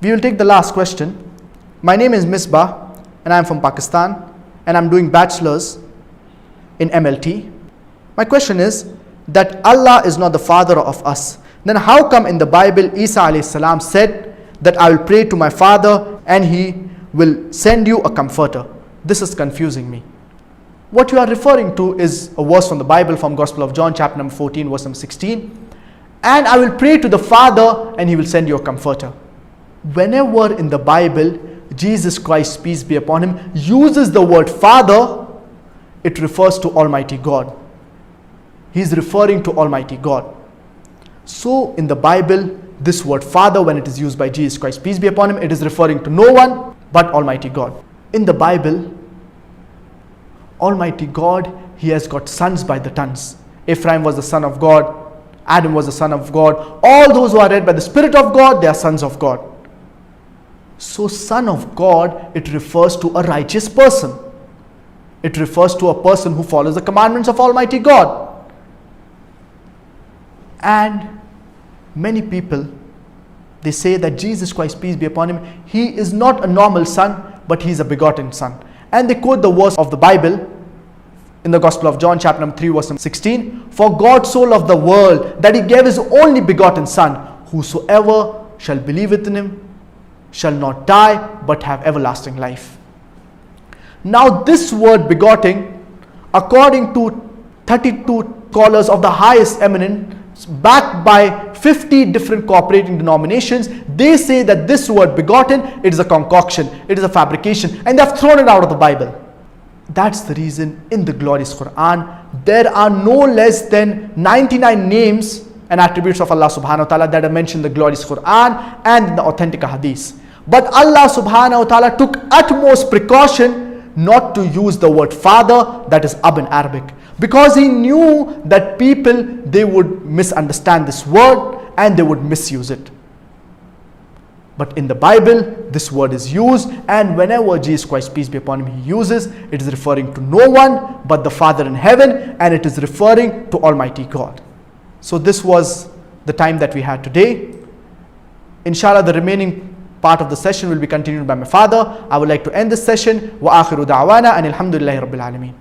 We will take the last question. My name is Misbah and I am from Pakistan and I am doing bachelor's in MLT. My question is that Allah is not the father of us. Then how come in the Bible Isa alayhi salam said that I will pray to my father and he will send you a comforter? This is confusing me. What you are referring to is a verse from the Bible from Gospel of John chapter number 14 verse number 16. And I will pray to the Father and he will send you a comforter. Whenever in the Bible Jesus Christ, peace be upon him, uses the word Father, it refers to Almighty God. He is referring to Almighty God. So in the Bible, this word Father, when it is used by Jesus Christ, peace be upon him, it is referring to no one but Almighty God. In the Bible, Almighty God, he has got sons by the tons. Ephraim was the son of God. Adam was the son of God. All those who are led by the Spirit of God, they are sons of God. So son of God, it refers to a righteous person. It refers to a person who follows the commandments of Almighty God. And many people, they say that Jesus Christ, peace be upon him, he is not a normal son, but he is a begotten son. And they quote the verse of the Bible in the Gospel of John chapter number 3 verse number 16. For God so loved the world that he gave his only begotten son. Whosoever shall believe in him shall not die but have everlasting life. Now this word begotten, according to 32 scholars of the highest eminence, backed by 50 different cooperating denominations, they say that this word begotten, it is a concoction, it is a fabrication, and they have thrown it out of the Bible. That's the reason in the glorious Quran, there are no less than 99 names and attributes of Allah subhanahu wa ta'ala that are mentioned in the glorious Quran and in the authentic hadith. But Allah subhanahu wa ta'ala took utmost precaution not to use the word father, that is ab in Arabic, because he knew that people, they would misunderstand this word and they would misuse it. But in the Bible, this word is used, and whenever Jesus Christ, peace be upon him, he uses, it is referring to no one but the Father in heaven, and it is referring to Almighty God. So this was the time that we had today. Inshallah, the remaining part of the session will be continued by my father. I would like to end this session. Wa akhiru da'wana and alhamdulillahi rabbil alameen.